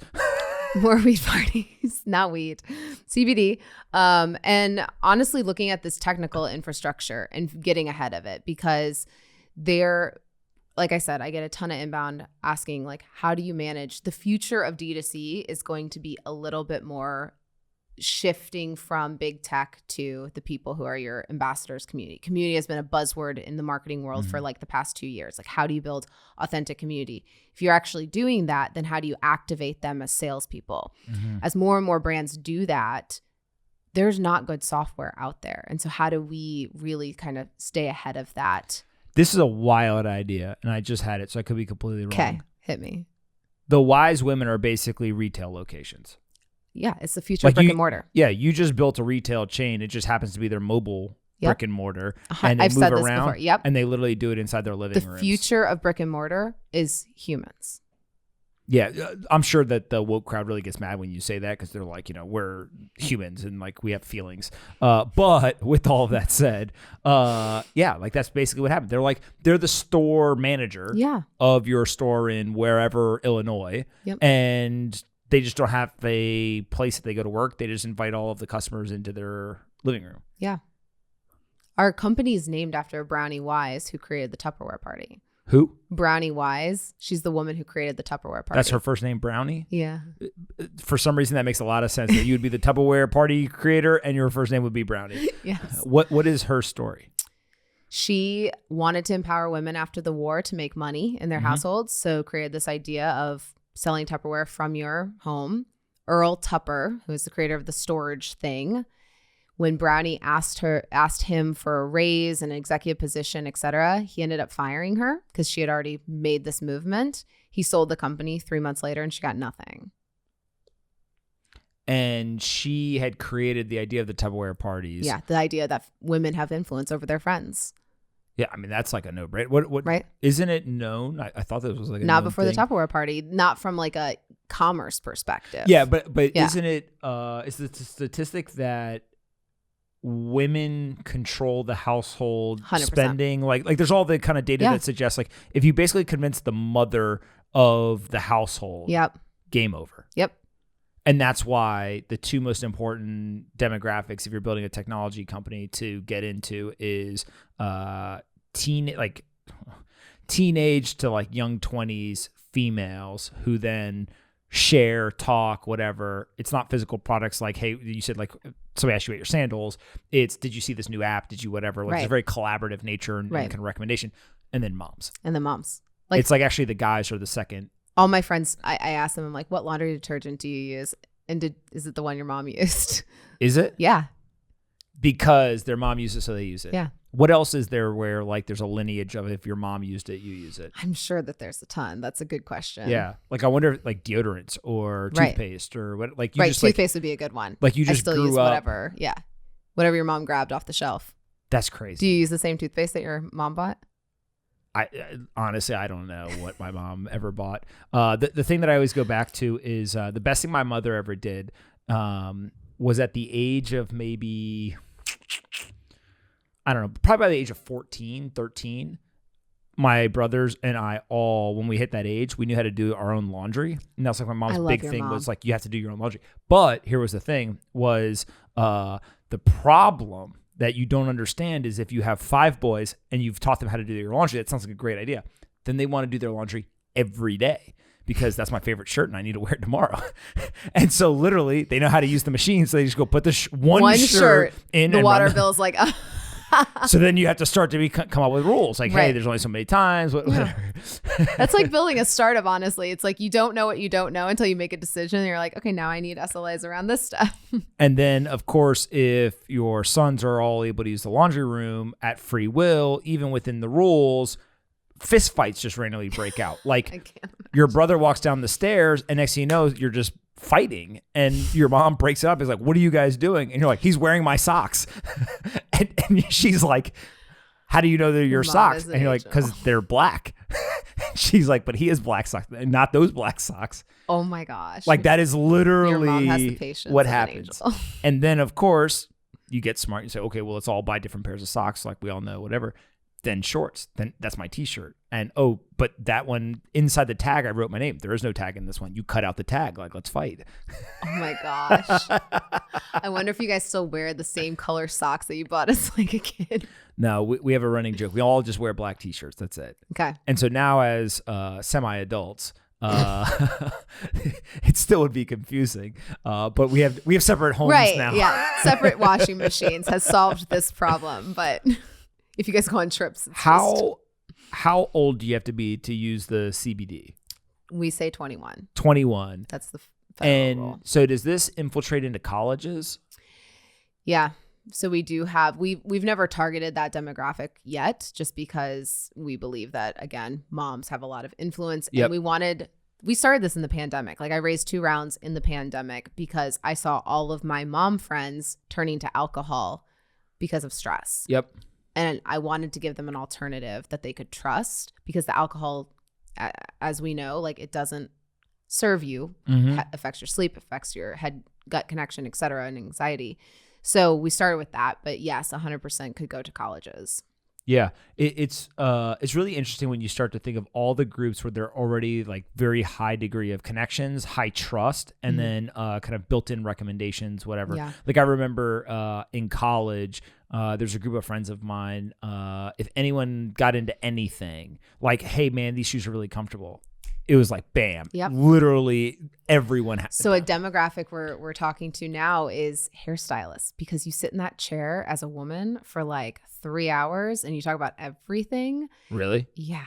More weed parties, not weed, CBD. And honestly, looking at this technical infrastructure and getting ahead of it, because like I said, I get a ton of inbound asking, like, how do you manage? The future of D2C is going to be a little bit more shifting from big tech to the people who are your ambassadors community. Community has been a buzzword in the marketing world for like the past 2 years. Like, how do you build authentic community? If you're actually doing that, then how do you activate them as salespeople? Mm-hmm. As more and more brands do that, there's not good software out there. And so how do we really kind of stay ahead of that? This is a wild idea, and I just had it, so I could be completely wrong. Okay, hit me. The wise women are basically retail locations. Yeah, it's the future of brick and mortar. Yeah, you just built a retail chain. It just happens to be their mobile brick and mortar. And they I've move said around, this before. Yep. And they literally do it inside their living rooms. The future of brick and mortar is humans. Yeah, I'm sure that the woke crowd really gets mad when you say that because they're like, we're humans and like we have feelings. But with all of that said, like that's basically what happened. They're the store manager of your store in wherever Illinois. Yep. And they just don't have a place that they go to work. They just invite all of the customers into their living room. Yeah. Our company is named after Brownie Wise, who created the Tupperware party. Who? Brownie Wise. She's the woman who created the Tupperware party. That's her first name, Brownie? Yeah. For some reason, that makes a lot of sense. That you would be the Tupperware party creator and your first name would be Brownie. Yes. What is her story? She wanted to empower women after the war to make money in their households. So created this idea of selling Tupperware from your home. Earl Tupper, who is the creator of the storage thing, when Brownie asked him for a raise, an executive position, etc., he ended up firing her because she had already made this movement. He sold the company 3 months later and she got nothing. And she had created the idea of the Tupperware parties. Yeah, the idea that women have influence over their friends. Yeah, I mean, that's like a no-brainer. What right? Isn't it known? I thought this was like a not known before thing. The Tupperware party, not from like a commerce perspective. Yeah, but isn't it is the statistic that women control the household 100%. spending? Like there's all the kind of data that suggests like if you basically convince the mother of the household, game over. Yep. And that's why the two most important demographics, if you're building a technology company to get into, is teenage to like young 20s females who then share, talk, whatever. It's not physical products like, hey, you said like somebody asked you about your sandals. It's, did you see this new app? Did you whatever? Like, it's a very collaborative nature and kind of recommendation. And then moms. Like, it's like actually the guys are the second. All my friends, I asked them, I'm like, what laundry detergent do you use? And is it the one your mom used? Is it? Yeah. Because their mom used it, so they use it. Yeah. What else is there where like there's a lineage of if your mom used it, you use it? I'm sure that there's a ton. That's a good question. Yeah. Like I wonder if like deodorants or toothpaste or what, like you just toothpaste would be a good one. Like you just still use whatever. Yeah. Whatever your mom grabbed off the shelf. That's crazy. Do you use the same toothpaste that your mom bought? I honestly, I don't know what my mom ever bought. The thing that I always go back to is the best thing my mother ever did was at the age of maybe, I don't know, probably by the age of 14, 13, my brothers and I all, when we hit that age, we knew how to do our own laundry. And that's like my mom's big thing was like, you have to do your own laundry. But here was the thing was the problem that you don't understand is if you have 5 boys and you've taught them how to do their laundry, that sounds like a great idea. Then they want to do their laundry every day because that's my favorite shirt and I need to wear it tomorrow. And so literally they know how to use the machine. So they just go put the one shirt in. The water bill's like, so then you have to start to come up with rules like, hey, there's only so many times. Whatever. That's like building a startup, honestly. It's like you don't know what you don't know until you make a decision. And you're like, okay, now I need SLAs around this stuff. And then, of course, if your sons are all able to use the laundry room at free will, even within the rules, fist fights just randomly break out. Like your brother walks down the stairs and next thing you know, you're just fighting and your mom breaks it up. Is like, what are you guys doing? And you're like, he's wearing my socks. and she's like, how do you know they're your socks? And you're like, because they're black. She's like, but he has black socks, not those black socks. Oh my gosh. Like that is literally your mom has the patience what of happens. An angel. And then of course you get smart. You say, okay, well, let's all buy different pairs of socks. Like we all know, whatever. Then shorts. Then that's my t-shirt. And oh, but that one inside the tag, I wrote my name. There is no tag in this one. You cut out the tag. Like, let's fight. Oh my gosh. I wonder if you guys still wear the same color socks that you bought as like a kid. No, we have a running joke. We all just wear black t-shirts. That's it. Okay. And so now as semi-adults, it still would be confusing. But we have separate homes now. Yeah. Separate washing machines has solved this problem. But if you guys go on trips, it's how old do you have to be to use the CBD? We say 21. 21. That's the federal rule. So does this infiltrate into colleges? Yeah. So we do have, we've never targeted that demographic yet, just because we believe that, again, moms have a lot of influence. Yep. And we started this in the pandemic. Like I raised 2 rounds in the pandemic because I saw all of my mom friends turning to alcohol because of stress. Yep. And I wanted to give them an alternative that they could trust, because the alcohol, as we know, like it doesn't serve you, affects your sleep, affects your head gut connection, et cetera, and anxiety. So we started with that, but yes, 100% could go to colleges. Yeah, it's really interesting when you start to think of all the groups where they're already like very high degree of connections, high trust, and then kind of built-in recommendations, whatever. Yeah. Like I remember in college, there's a group of friends of mine. If anyone got into anything, like, hey man, these shoes are really comfortable, it was like, bam, literally everyone has. So a demographic we're talking to now is hairstylists, because you sit in that chair as a woman for like 3 hours and you talk about everything. Really? Yeah.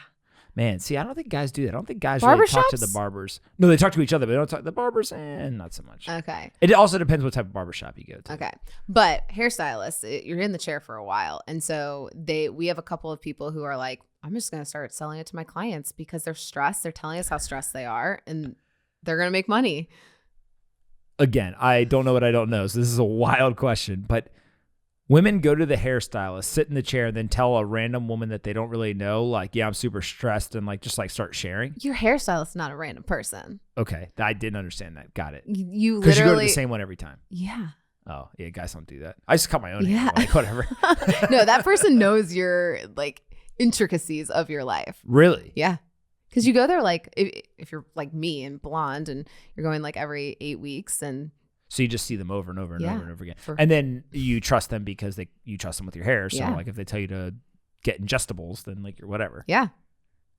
Man, see, I don't think guys do that. I don't think guys really talk to the barbers. No, they talk to each other, but they don't talk to the barbers, not so much. Okay. It also depends what type of barbershop you go to. Okay. But hairstylists, you're in the chair for a while. And so we have a couple of people who are like, I'm just going to start selling it to my clients because they're stressed. They're telling us how stressed they are and they're going to make money. Again, I don't know what I don't know. So this is a wild question, but women go to the hairstylist, sit in the chair, and then tell a random woman that they don't really know, like, yeah, I'm super stressed, and like just like start sharing. Your hairstylist is not a random person. Okay. I didn't understand that. Got it. You literally. Because you go to the same one every time. Yeah. Oh, yeah. Guys don't do that. I just cut my own hair. Like, whatever. No, that person knows your like intricacies of your life. Really? Yeah. Because you go there like, if you're like me and blonde and you're going like every 8 weeks and. So you just see them over and over and over and over again. And then you trust them because you trust them with your hair. So like if they tell you to get ingestibles, then like you're whatever. Yeah.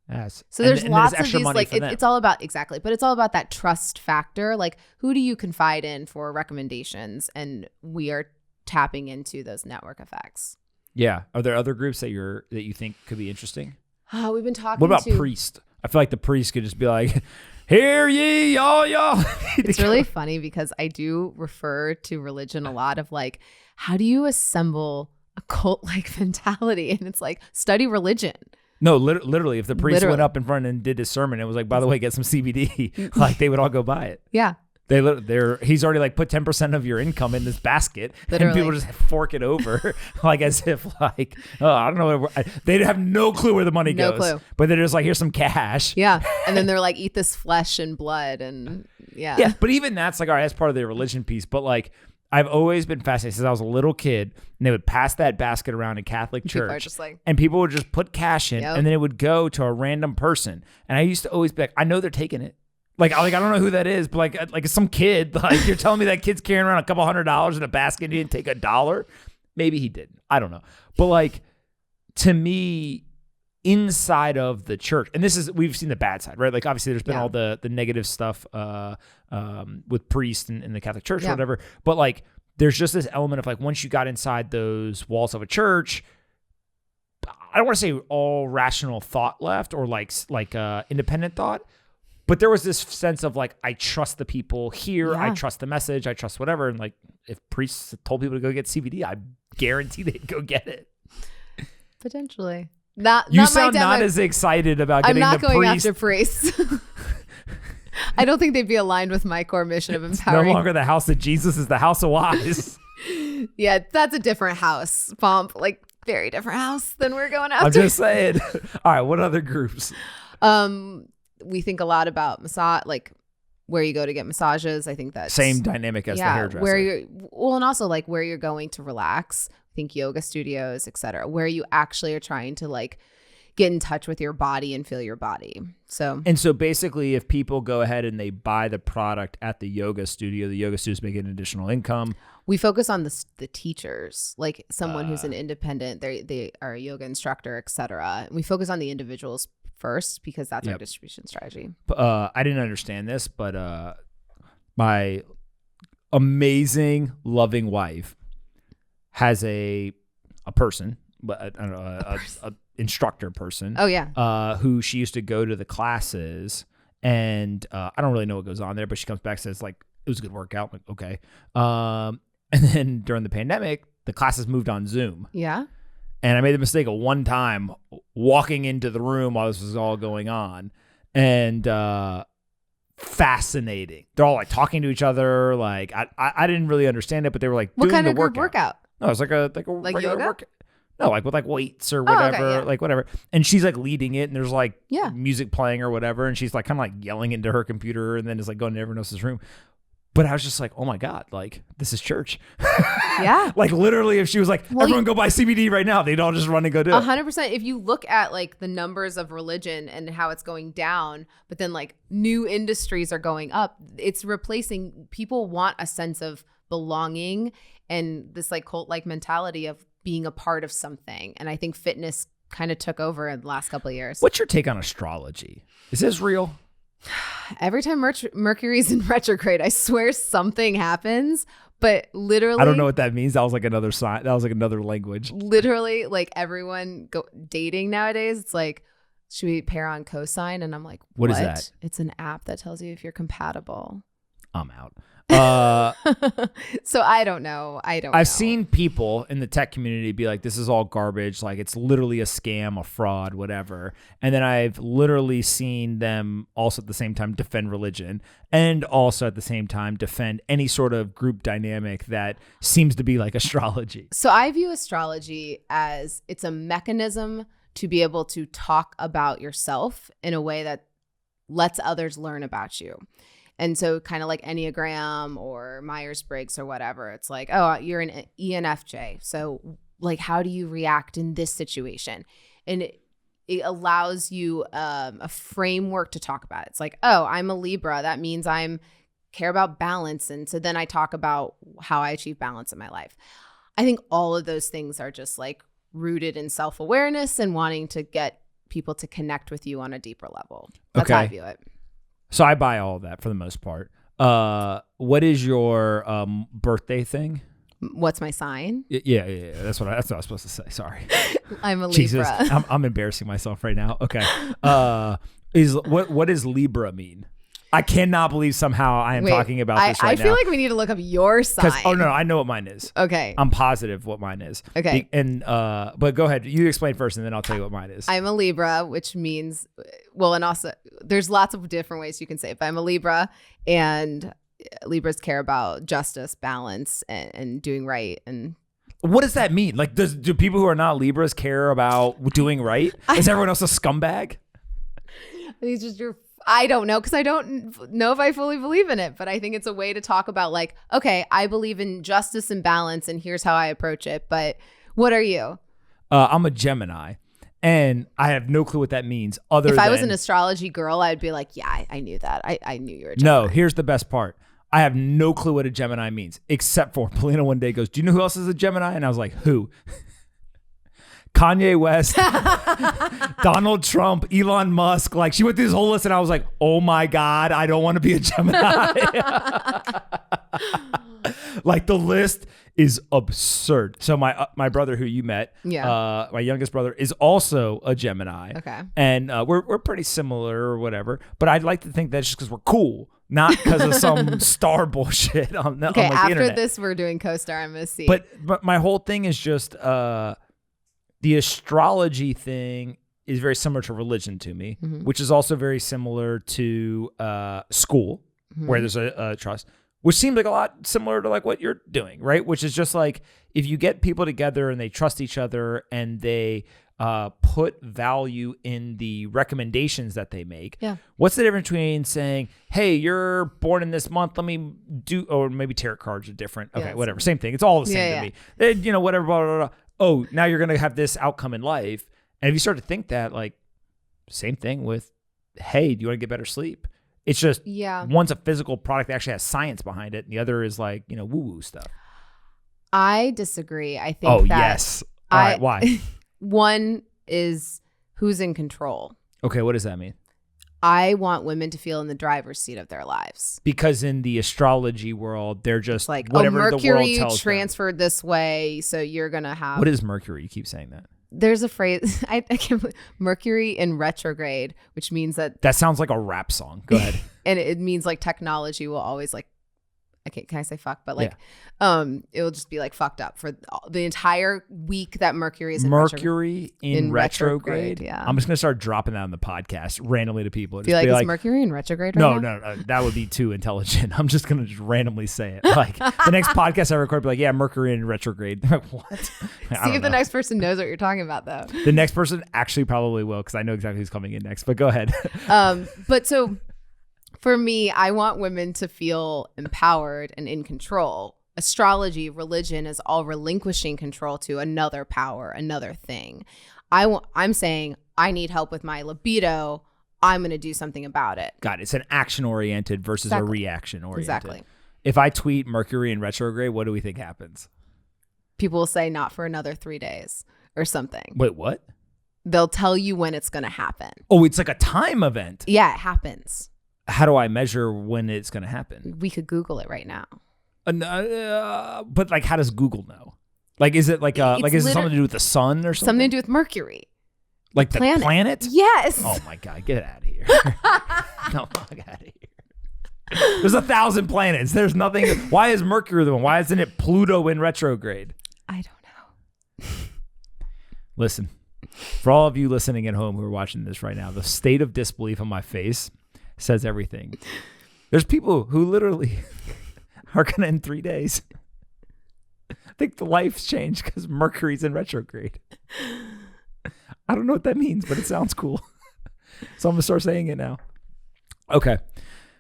Yes. So there's lots of these, like it's all about, exactly. But it's all about that trust factor. Like who do you confide in for recommendations? And we are tapping into those network effects. Yeah. Are there other groups that you think could be interesting? We've been talking. What about priest? I feel like the priest could just be like, hear ye, y'all. It's really funny because I do refer to religion a lot of like, how do you assemble a cult-like mentality? And it's like, study religion. No, literally, if the priest went up in front and did his sermon, it was like, by the way, get some CBD. Like they would all go buy it. Yeah. He's already like put 10% of your income in this basket, and people just fork it over, like as if like, oh, I don't know. They have no clue where the money goes. No clue. But they're just like, here's some cash. Yeah, and then they're like, eat this flesh and blood, and yeah. Yeah, but even that's like, all right, that's part of the religion piece. But like, I've always been fascinated since I was a little kid, and they would pass that basket around in Catholic church, and people would just put cash in, and then it would go to a random person. And I used to always be like, I know they're taking it. Like I don't know who that is, but like some kid, like you're telling me that kid's carrying around a couple $100 in a basket and you didn't take $1. Maybe he didn't. I don't know. But like, to me, inside of the church, and we've seen the bad side, right? Like obviously there's been all the negative stuff with priests in the Catholic Church or whatever. But like, there's just this element of like, once you got inside those walls of a church, I don't want to say all rational thought left or like independent thought, but there was this sense of like, I trust the people here. I trust the message. I trust whatever. And like, if priests told people to go get CBD, I guarantee they'd go get it. Potentially. You sound not as excited about getting the priest. I'm not going after priests. I don't think they'd be aligned with my core mission of empowering. No longer the house of Jesus is the house of wise. Yeah, that's a different house, Pomp. Like, very different house than we're going after. I'm just saying. All right, what other groups? We think a lot about massage, like where you go to get massages. I think that's same dynamic as the hairdresser. And also like where you're going to relax. I think yoga studios, etc., where you actually are trying to like get in touch with your body and feel your body. So basically, if people go ahead and they buy the product at the yoga studio's making additional income. We focus on the teachers, like someone who's an independent, they are a yoga instructor, etc. We focus on the individuals first because that's our distribution strategy. I didn't understand this, but my amazing, loving wife has a person, but I don't know, a instructor person. Oh yeah. Who she used to go to the classes, and I don't really know what goes on there, but she comes back and says like, it was a good workout. I'm like, okay. And then during the pandemic, the classes moved on Zoom. Yeah. And I made the mistake of one time walking into the room while this was all going on, and fascinating. They're all like talking to each other. Like I didn't really understand it, but they were like, what doing kind the of group workout? No, it's like a like regular yoga? workout. No, like with like weights or whatever, like whatever. And she's like leading it, and there's like music playing or whatever, and she's like kind of like yelling into her computer, and then it's like going to everyone else's room. But I was just like, oh my God, like this is church. Yeah. Like literally, if she was like, everyone go buy CBD right now, they'd all just run and go do it. 100%. If you look at like the numbers of religion and how it's going down, but then like new industries are going up, it's replacing. People want a sense of belonging and this like cult-like mentality of being a part of something. And I think fitness kind of took over in the last couple of years. What's your take on astrology? Is this real? Every time Mercury's in retrograde, I swear something happens, but literally, I don't know what that means. That was like another sign. That was like another language. Literally, like everyone dating nowadays, it's like, should we pair on cosine? And I'm like, what is that? It's an app that tells you if you're compatible. I'm out. So I don't know. I've seen people in the tech community be like, this is all garbage. Like it's literally a scam, a fraud, whatever. And then I've literally seen them also at the same time defend religion and also at the same time defend any sort of group dynamic that seems to be like astrology. So I view astrology as it's a mechanism to be able to talk about yourself in a way that lets others learn about you. And so kind of like Enneagram or Myers-Briggs or whatever, it's like, oh, you're an ENFJ. So like, how do you react in this situation? And it allows you a framework to talk about. It's like, oh, I'm a Libra. That means I'm care about balance. And so then I talk about how I achieve balance in my life. I think all of those things are just like rooted in self-awareness and wanting to get people to connect with you on a deeper level. That's how I view it. So I buy all of that for the most part. What is your birthday thing? What's my sign? Yeah. That's what I was supposed to say. Sorry. I'm a Libra. Jesus, I'm embarrassing myself right now. Okay. What does Libra mean? I cannot believe somehow I am talking about this right now. I feel like we need to look up your sign. Oh no, I know what mine is. Okay. I'm positive what mine is. Okay. But go ahead. You explain first, and then I'll tell you what mine is. I'm a Libra, which means, well, and also there's lots of different ways you can say it, but I'm a Libra, and Libras care about justice, balance, and doing right. And what does that mean? Like, do people who are not Libras care about doing right? Is everyone else a scumbag? It's just I don't know, because I don't know if I fully believe in it, but I think it's a way to talk about like, okay, I believe in justice and balance, and here's how I approach it. But what are you? I'm a Gemini, and I have no clue what that means. If I was an astrology girl, I'd be like, yeah, I knew that. I knew you were a Gemini. No, here's the best part. I have no clue what a Gemini means, except for Polina one day goes, do you know who else is a Gemini? And I was like, who? Kanye West, Donald Trump, Elon Musk. Like, she went through this whole list and I was like, oh my God, I don't want to be a Gemini. Like, the list is absurd. So my brother who you met, my youngest brother, is also a Gemini. Okay. And we're pretty similar or whatever. But I'd like to think that's just because we're cool, not because of some star bullshit on like, after the internet. this, we're doing co-star. I'm going to see. But my whole thing is just the astrology thing is very similar to religion to me, which is also very similar to school, where there's a trust, which seems like a lot similar to like what you're doing, right? Which is just like, if you get people together and they trust each other and they put value in the recommendations that they make. Yeah. What's the difference between saying, hey, you're born in this month, let me do, or maybe tarot cards are different. Okay, whatever. Same thing. It's all the same to me. You know, whatever, blah, blah, blah. Oh, now you're going to have this outcome in life. And if you start to think that, like, same thing with, hey, do you want to get better sleep? It's just, one's a physical product that actually has science behind it, and the other is like, you know, woo-woo stuff. I disagree. I think yes. All right, why? One is who's in control. Okay, what does that mean? I want women to feel in the driver's seat of their lives. Because in the astrology world, they're just like, whatever Mercury the world tells transferred them. This way, so you're going to have... What is Mercury? You keep saying that. There's a phrase, I can't believe, Mercury in retrograde, which means that... That sounds like a rap song. Go ahead. And it means like technology will always like... Can I say fuck? But like, it'll just be like fucked up for the entire week that Mercury is in Mercury in retrograde. Yeah, I'm just gonna start dropping that on the podcast randomly to people. Be like, is Mercury in retrograde right now? No, that would be too intelligent. I'm just gonna just randomly say it. Like the next podcast I record, be like, yeah, Mercury in retrograde. Like, what? See if the next person knows what you're talking about, though. The next person actually probably will, because I know exactly who's coming in next. But go ahead. But so. For me, I want women to feel empowered and in control. Astrology, religion is all relinquishing control to another power, another thing. I'm saying I need help with my libido. I'm going to do something about it. Got it. It's an action-oriented versus a reaction-oriented. Exactly. If I tweet Mercury in retrograde, what do we think happens? People will say not for another 3 days or something. Wait, what? They'll tell you when it's going to happen. Oh, it's like a time event. Yeah, it happens. How do I measure when it's going to happen? We could Google it right now. But like, how does Google know? Like, is it like is it something to do with the sun or something? Something to do with Mercury. Like the planet? Yes. Oh my God, get out of here. No, get out of here. There's 1,000 planets. There's nothing. Why is Mercury the one? Why isn't it Pluto in retrograde? I don't know. Listen, for all of you listening at home who are watching this right now, the state of disbelief on my face says everything. There's people who literally are going to end 3 days. I think the life's changed because Mercury's in retrograde. I don't know what that means, but it sounds cool. So I'm going to start saying it now. Okay.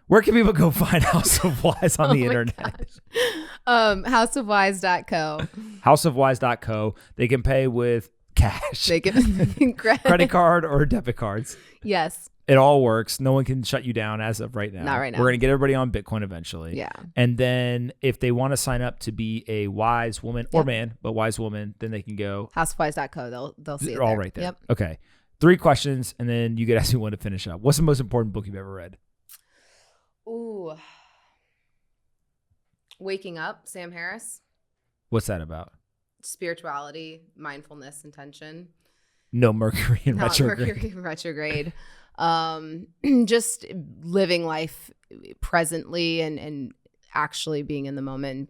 Where can people go find House of Wise on the internet? Houseofwise.co. Houseofwise.co. They can pay with cash. They can credit card or debit cards. Yes. It all works. No one can shut you down as of right now. Not right now. We're going to get everybody on Bitcoin eventually. Yeah. And then if they want to sign up to be a wise woman or man, but wise woman, then they can go housefwise.co. They'll see it all there. right there. Yep. Okay. 3 questions, and then you get asked me one to finish up. What's the most important book you've ever read? Ooh. Waking Up, Sam Harris. What's that about? Spirituality, mindfulness, intention. No Mercury in retrograde. Mercury in retrograde. Just living life presently and actually being in the moment.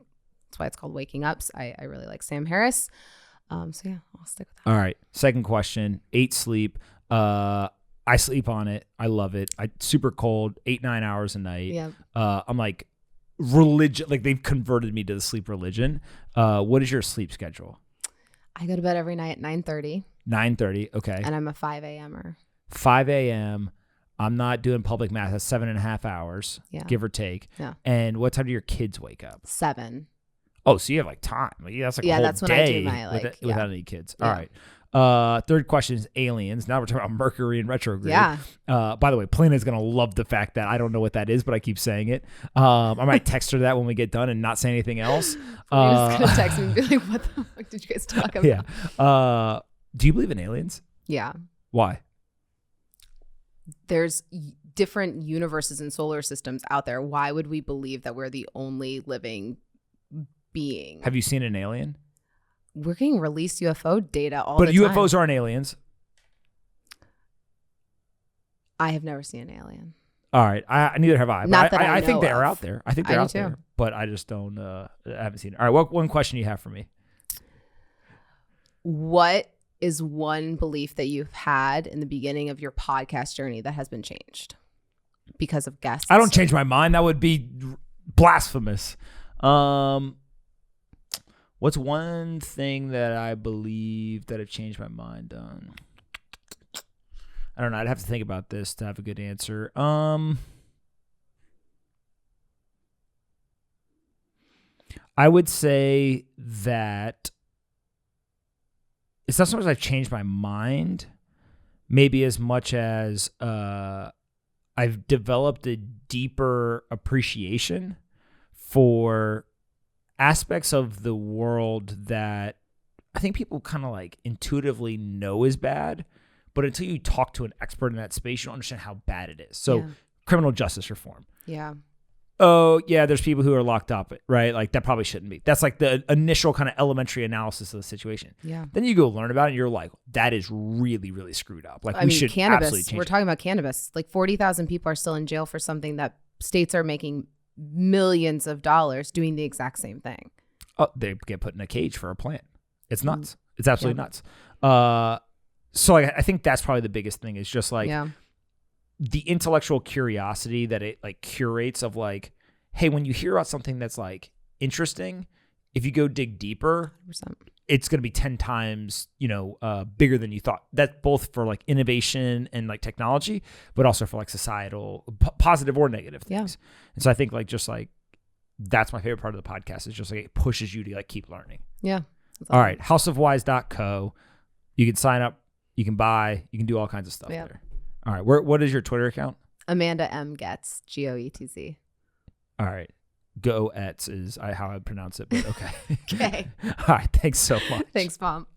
That's why it's called Waking Up. I really like Sam Harris. So yeah, I'll stick with that. All right. Second question, 8 sleep. I sleep on it. I love it. Super cold, 8-9 hours a night. Yeah. I'm like religion, like they've converted me to the sleep religion. What is your sleep schedule? I go to bed every night at 9:30. 9:30. Okay. And I'm a 5 a.m.er. 5 a.m. I'm not doing public math. That's 7.5 hours, give or take. Yeah. And what time do your kids wake up? 7. Oh, so you have like time. Like, that's like a whole that's when day I do my without any kids. All right. Third question is aliens. Now we're talking about Mercury in retrograde. Yeah. By the way, Polina's going to love the fact that I don't know what that is, but I keep saying it. I might text her that when we get done and not say anything else. Polina's going to text me and be like, what the fuck did you guys talk about? Yeah. Do you believe in aliens? Yeah. Why? There's different universes and solar systems out there. Why would we believe that we're the only living being? Have you seen an alien? We're getting released UFO data all the time. But UFOs aren't aliens. I have never seen an alien. All right. Neither have I. Not that I think know they are of. out there. I think they're I out do too. there. But I just don't, I haven't seen it. All right. What one question you have for me? What is one belief that you've had in the beginning of your podcast journey that has been changed because of guests? I don't change my mind. That would be blasphemous. What's one thing that I believe that I've changed my mind on? I don't know. I'd have to think about this to have a good answer. I would say that it's not so much I've changed my mind, maybe as much as I've developed a deeper appreciation for aspects of the world that I think people kind of like intuitively know is bad, but until you talk to an expert in that space, you don't understand how bad it is. So criminal justice reform. Yeah. Oh, yeah, there's people who are locked up, right? Like that probably shouldn't be. That's like the initial kind of elementary analysis of the situation. Yeah. Then you go learn about it and you're like, that is really, really screwed up. Like should cannabis. Absolutely change We're talking about cannabis. Like 40,000 people are still in jail for something that states are making millions of dollars doing the exact same thing. Oh, they get put in a cage for a plant. It's nuts. It's absolutely nuts. So I think that's probably the biggest thing is just like the intellectual curiosity that it like curates of like, hey, when you hear about something that's like interesting, if you go dig deeper, 100%. It's going to be 10 times, bigger than you thought. That's both for like innovation and like technology, but also for like societal positive or negative things. Yeah. And so I think like, just like, that's my favorite part of the podcast is just like, it pushes you to like keep learning. Yeah. All right. Houseofwise.co. You can sign up, you can buy, you can do all kinds of stuff there. All right. What is your Twitter account? Amanda M. Goetz, Goetz. All right. Goetz is how I pronounce it, but okay. Okay. All right. Thanks so much. Thanks, Pomp.